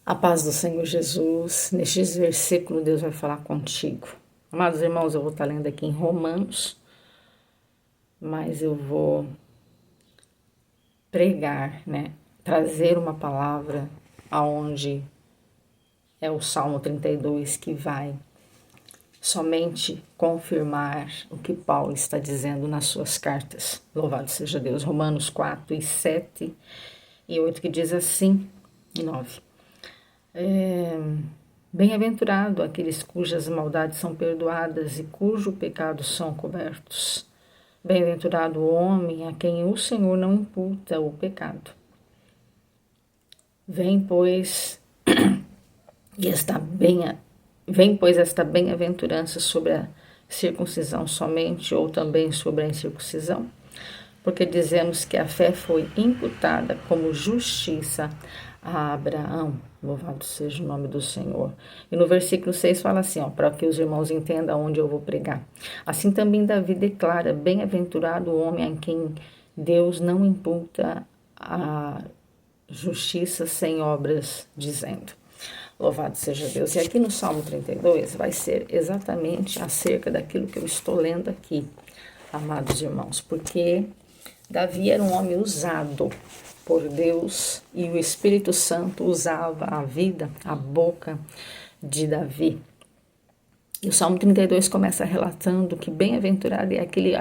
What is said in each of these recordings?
A paz do Senhor Jesus, nestes versículos Deus vai falar contigo. Amados irmãos, eu vou estar lendo aqui em Romanos, mas eu vou pregar, trazer uma palavra aonde é o Salmo 32 que vai somente confirmar o que Paulo está dizendo nas suas cartas. Louvado seja Deus. Romanos 4, 7 e 8 que diz assim, e 9. Bem-aventurado aqueles cujas maldades são perdoadas e cujo pecado são cobertos. Bem-aventurado o homem a quem o Senhor não imputa o pecado. Vem, pois, esta bem-aventurança sobre a circuncisão somente ou também sobre a incircuncisão? Porque dizemos que a fé foi imputada como justiça a Abraão. Louvado seja o nome do Senhor. E no versículo 6 fala assim, para que os irmãos entendam onde eu vou pregar. Assim também Davi declara, bem-aventurado o homem a quem Deus não imputa a justiça sem obras, dizendo. Louvado seja Deus. E aqui no Salmo 32 vai ser exatamente acerca daquilo que eu estou lendo aqui, amados irmãos, porque Davi era um homem usado por Deus e o Espírito Santo usava a vida, a boca de Davi. E o Salmo 32 começa relatando que bem-aventurado é aquele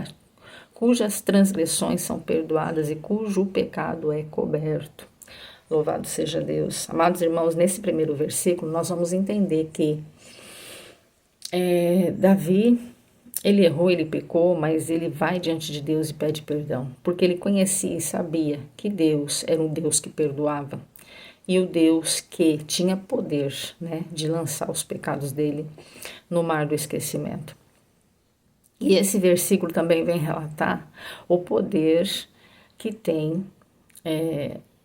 cujas transgressões são perdoadas e cujo pecado é coberto. Louvado seja Deus. Amados irmãos, nesse primeiro versículo nós vamos entender que Davi, ele errou, ele pecou, mas ele vai diante de Deus e pede perdão, porque ele conhecia e sabia que Deus era um Deus que perdoava e o Deus que tinha poder, de lançar os pecados dele no mar do esquecimento. E esse versículo também vem relatar o poder que tem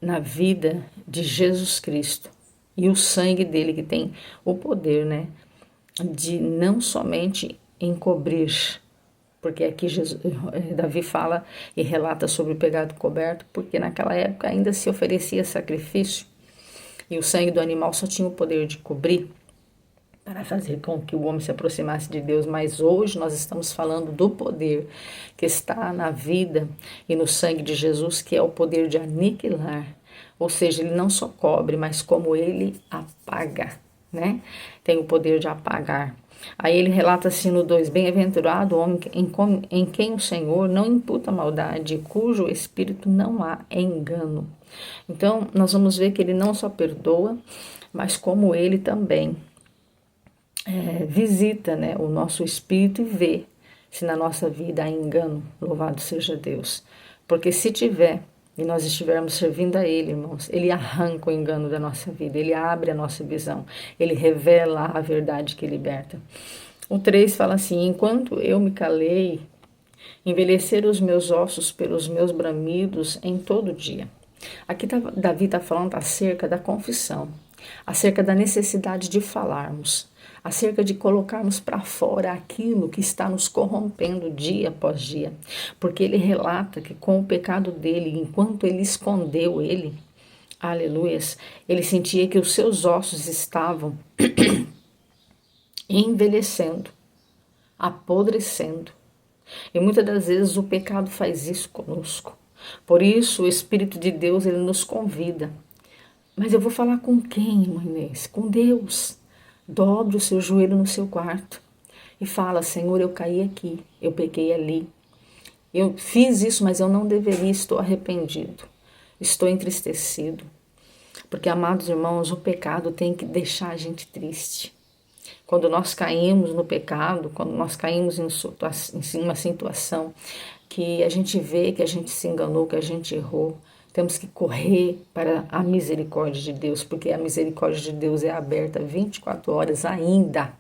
na vida de Jesus Cristo e o sangue dele que tem o poder, de não somente encobrir, porque aqui Davi fala e relata sobre o pecado coberto, porque naquela época ainda se oferecia sacrifício e o sangue do animal só tinha o poder de cobrir para fazer com que o homem se aproximasse de Deus, mas hoje nós estamos falando do poder que está na vida e no sangue de Jesus, que é o poder de aniquilar, ou seja, ele não só cobre, mas como ele apaga, tem o poder de apagar. Aí ele relata assim no 2, bem-aventurado o homem em quem o Senhor não imputa maldade, cujo espírito não há engano. Então, nós vamos ver que ele não só perdoa, mas como ele também visita o nosso espírito e vê se na nossa vida há engano. Louvado seja Deus. Porque se tiver, e nós estivermos servindo a Ele, irmãos, Ele arranca o engano da nossa vida, Ele abre a nossa visão, Ele revela a verdade que liberta. O 3 fala assim, enquanto eu me calei, envelheceram os meus ossos pelos meus bramidos em todo dia. Aqui Davi está falando acerca da confissão, acerca da necessidade de falarmos, acerca de colocarmos para fora aquilo que está nos corrompendo dia após dia. Porque ele relata que com o pecado dele, enquanto ele escondeu ele, aleluias, ele sentia que os seus ossos estavam envelhecendo, apodrecendo. E muitas das vezes o pecado faz isso conosco. Por isso o Espírito de Deus, ele nos convida. Mas eu vou falar com quem, irmã Inês? Com Deus. Dobre o seu joelho no seu quarto e fala, Senhor, eu caí aqui, eu pequei ali. Eu fiz isso, mas eu não deveria, estou arrependido, estou entristecido. Porque, amados irmãos, o pecado tem que deixar a gente triste. Quando nós caímos no pecado, quando nós caímos em uma situação que a gente vê que a gente se enganou, que a gente errou, temos que correr para a misericórdia de Deus, porque a misericórdia de Deus é aberta 24 horas ainda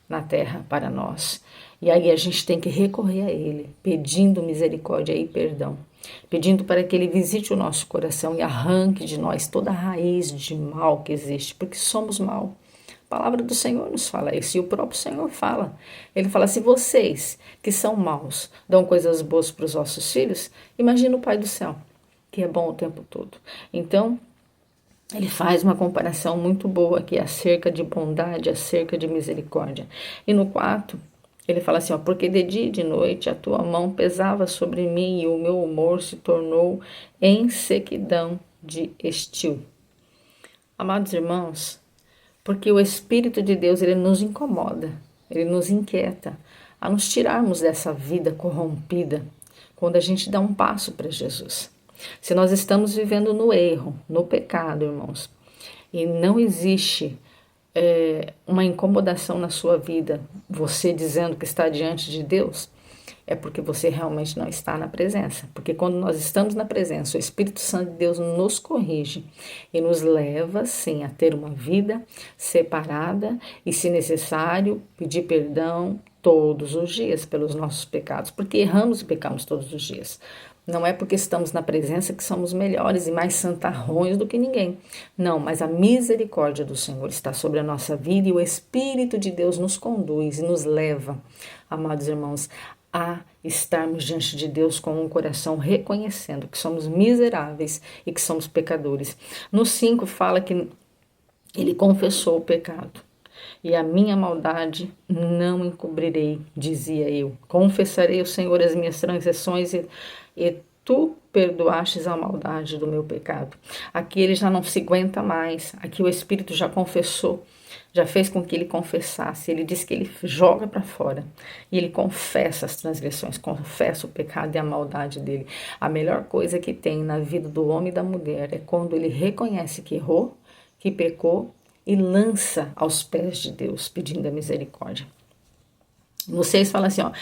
na terra para nós. E aí a gente tem que recorrer a Ele, pedindo misericórdia e perdão, pedindo para que Ele visite o nosso coração e arranque de nós toda a raiz de mal que existe, porque somos mal. A palavra do Senhor nos fala isso, e o próprio Senhor fala. Ele fala, se vocês que são maus dão coisas boas para os vossos filhos, imagina o Pai do céu, que é bom o tempo todo. Então, Ele faz uma comparação muito boa aqui acerca de bondade, acerca de misericórdia. E no 4, ele fala assim, ó, porque de dia e de noite a tua mão pesava sobre mim e o meu humor se tornou em sequidão de estio. Amados irmãos, porque o Espírito de Deus, ele nos incomoda, ele nos inquieta a nos tirarmos dessa vida corrompida quando a gente dá um passo para Jesus. Se nós estamos vivendo no erro, no pecado, irmãos, e não existe uma incomodação na sua vida, você dizendo que está diante de Deus, é porque você realmente não está na presença. Porque quando nós estamos na presença, o Espírito Santo de Deus nos corrige e nos leva, sim, a ter uma vida separada e, se necessário, pedir perdão todos os dias pelos nossos pecados, porque erramos e pecamos todos os dias. Não é porque estamos na presença que somos melhores e mais santarrões do que ninguém. Não, mas a misericórdia do Senhor está sobre a nossa vida e o Espírito de Deus nos conduz e nos leva, amados irmãos, a estarmos diante de Deus com um coração reconhecendo que somos miseráveis e que somos pecadores. No 5 fala que ele confessou o pecado. E a minha maldade não encobrirei, dizia eu. Confessarei ao Senhor as minhas transgressões e tu perdoastes a maldade do meu pecado. Aqui ele já não se aguenta mais. Aqui o Espírito já confessou, já fez com que ele confessasse. Ele diz que ele joga para fora e ele confessa as transgressões, confessa o pecado e a maldade dele. A melhor coisa que tem na vida do homem e da mulher é quando ele reconhece que errou, que pecou e lança aos pés de Deus, pedindo a misericórdia. No 6 fala assim, ó,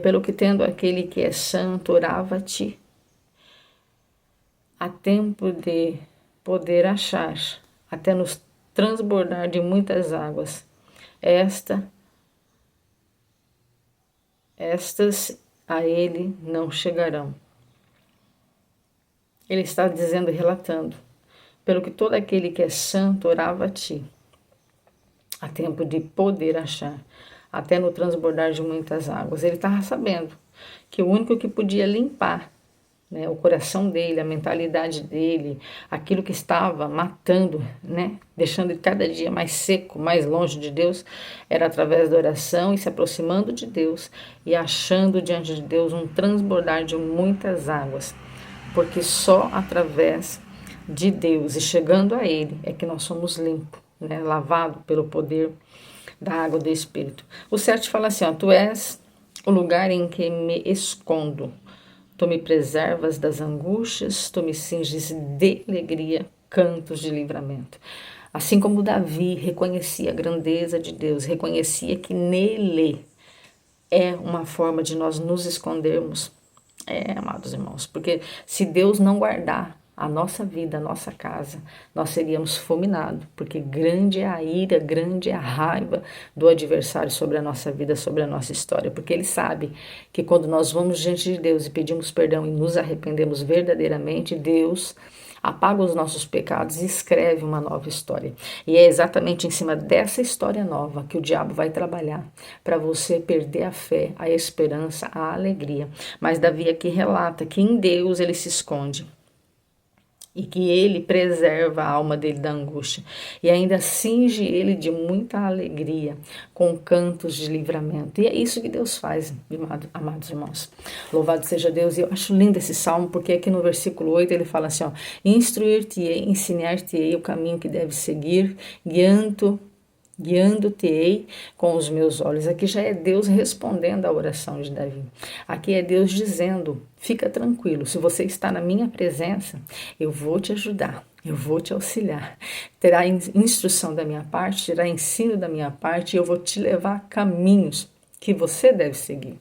pelo que tendo aquele que é santo, orava-te a tempo de poder achar, até nos transbordar de muitas águas. Estas a ele não chegarão. Ele está dizendo e relatando, pelo que todo aquele que é santo orava a ti, a tempo de poder achar, até no transbordar de muitas águas. Ele estava sabendo que o único que podia limpar, né, o coração dele, a mentalidade dele, aquilo que estava matando, né, deixando ele cada dia mais seco, mais longe de Deus, era através da oração e se aproximando de Deus e achando diante de Deus um transbordar de muitas águas, porque só através de Deus e chegando a Ele é que nós somos limpos, né, lavado pelo poder da água do Espírito. O 7 fala assim, ó, tu és o lugar em que me escondo, tu me preservas das angústias, tu me cinges de alegria, cantos de livramento. Assim como Davi reconhecia a grandeza de Deus, reconhecia que nele é uma forma de nós nos escondermos, amados irmãos, porque se Deus não guardar a nossa vida, a nossa casa, nós seríamos fulminados, porque grande é a ira, grande é a raiva do adversário sobre a nossa vida, sobre a nossa história, porque ele sabe que quando nós vamos diante de Deus e pedimos perdão e nos arrependemos verdadeiramente, Deus apaga os nossos pecados e escreve uma nova história. E é exatamente em cima dessa história nova que o diabo vai trabalhar para você perder a fé, a esperança, a alegria. Mas Davi aqui relata que em Deus ele se esconde e que ele preserva a alma dele da angústia e ainda cinge ele de muita alegria com cantos de livramento. E é isso que Deus faz, amados irmãos. Louvado seja Deus. E eu acho lindo esse salmo, porque aqui no versículo 8 ele fala assim, ó, instruir-te-ei, ensinar-te-ei o caminho que deves seguir, guiando-te-ei com os meus olhos. Aqui já é Deus respondendo à oração de Davi. Aqui é Deus dizendo, fica tranquilo, se você está na minha presença, eu vou te ajudar, eu vou te auxiliar. Terá instrução da minha parte, terá ensino da minha parte, e eu vou te levar a caminhos que você deve seguir.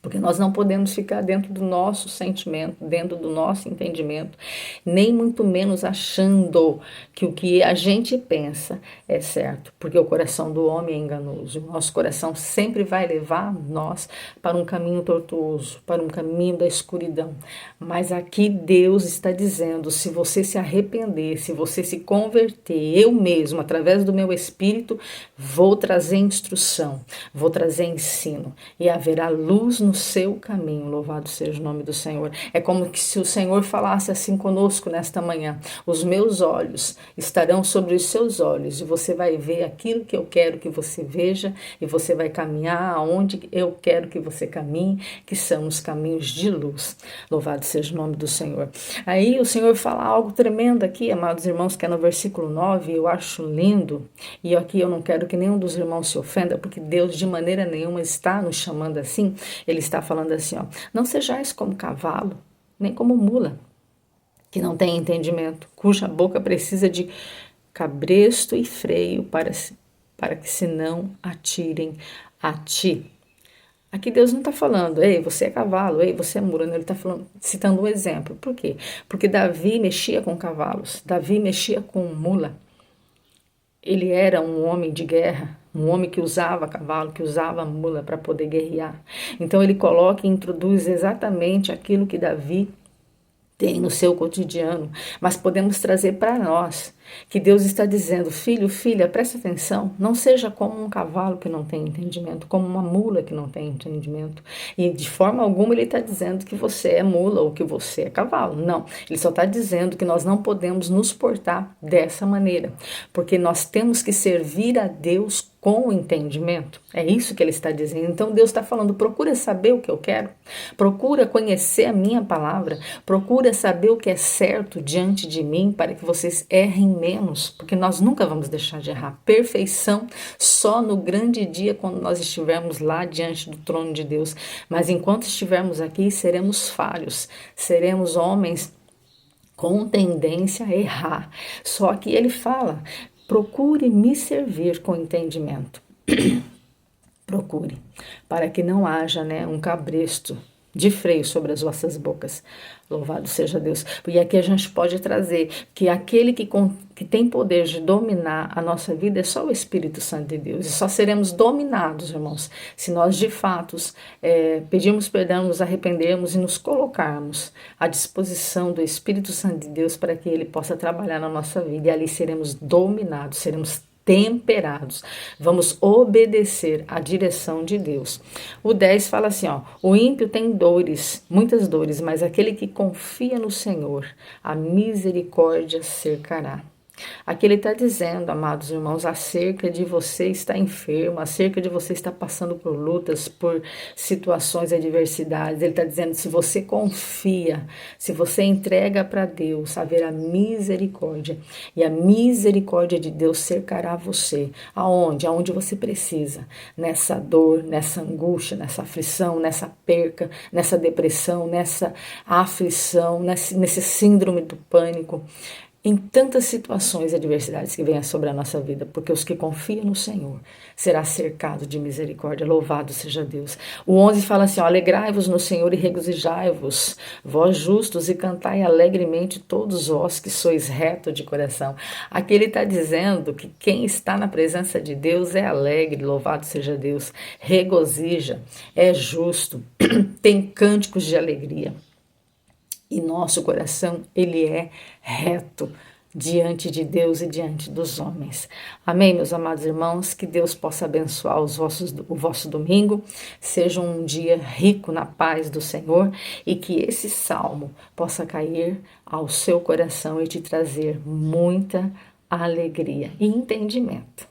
Porque nós não podemos ficar dentro do nosso sentimento, dentro do nosso entendimento, nem muito menos achando que o que a gente pensa é certo, porque o coração do homem é enganoso. O nosso coração sempre vai levar nós para um caminho tortuoso, para um caminho da escuridão. Mas aqui Deus está dizendo, se você se arrepender, se você se converter, eu mesmo, através do meu Espírito, vou trazer instrução, vou trazer ensino, e haverá luz no no seu caminho. Louvado seja o nome do Senhor. É como que se o Senhor falasse assim conosco nesta manhã: os meus olhos estarão sobre os seus olhos e você vai ver aquilo que eu quero que você veja e você vai caminhar aonde eu quero que você caminhe, que são os caminhos de luz. Louvado seja o nome do Senhor. Aí o Senhor fala algo tremendo aqui, amados irmãos, que é no versículo 9, eu acho lindo, e aqui eu não quero que nenhum dos irmãos se ofenda, porque Deus de maneira nenhuma está nos chamando assim. Ele está falando assim, ó: não sejais como cavalo, nem como mula, que não tem entendimento, cuja boca precisa de cabresto e freio para que se não atirem a ti. Aqui Deus não está falando, ei, você é cavalo, ei, você é mula. Ele está falando, citando um exemplo. Por quê? Porque Davi mexia com cavalos, Davi mexia com mula. Ele era um homem de guerra, um homem que usava cavalo, que usava mula para poder guerrear. Então ele coloca e introduz exatamente aquilo que Davi tem no seu cotidiano, mas podemos trazer para nós, que Deus está dizendo: filho, filha, presta atenção, não seja como um cavalo que não tem entendimento, como uma mula que não tem entendimento. E de forma alguma ele está dizendo que você é mula ou que você é cavalo. Não, ele só está dizendo que nós não podemos nos portar dessa maneira, porque nós temos que servir a Deus com entendimento. É isso que ele está dizendo. Então Deus está falando: procura saber o que eu quero, procura conhecer a minha palavra, procura saber o que é certo diante de mim, para que vocês errem menos, porque nós nunca vamos deixar de errar. Perfeição só no grande dia, quando nós estivermos lá diante do trono de Deus. Mas enquanto estivermos aqui, seremos falhos, seremos homens com tendência a errar. Só que ele fala: procure me servir com entendimento. Procure, para que não haja, um cabresto de freio sobre as vossas bocas. Louvado seja Deus. E aqui a gente pode trazer que aquele que tem poder de dominar a nossa vida é só o Espírito Santo de Deus. E só seremos dominados, irmãos, se nós de fato pedirmos perdão, nos arrependermos e nos colocarmos à disposição do Espírito Santo de Deus para que ele possa trabalhar na nossa vida. E ali seremos dominados, seremos temperados, vamos obedecer à direção de Deus. O 10 fala assim, o ímpio tem dores, muitas dores, mas aquele que confia no Senhor, a misericórdia cercará. Aqui ele está dizendo, amados irmãos, acerca de você estar enfermo, acerca de você estar passando por lutas, por situações, adversidades. Ele está dizendo, se você confia, se você entrega para Deus, haverá misericórdia. E a misericórdia de Deus cercará você. Aonde? Aonde você precisa. Nessa dor, nessa angústia, nessa aflição, nessa perca, nessa depressão, nessa aflição, nesse síndrome do pânico. Em tantas situações e adversidades que venham sobre a nossa vida, porque os que confiam no Senhor será cercado de misericórdia. Louvado seja Deus. O 11 fala assim, alegrai-vos no Senhor e regozijai-vos, vós justos, e cantai alegremente todos vós que sois reto de coração. Aqui ele está dizendo que quem está na presença de Deus é alegre, louvado seja Deus, regozija, é justo, tem cânticos de alegria. E nosso coração, ele é reto diante de Deus e diante dos homens. Amém, meus amados irmãos? Que Deus possa abençoar o vosso domingo. Seja um dia rico na paz do Senhor e que esse salmo possa cair ao seu coração e te trazer muita alegria e entendimento.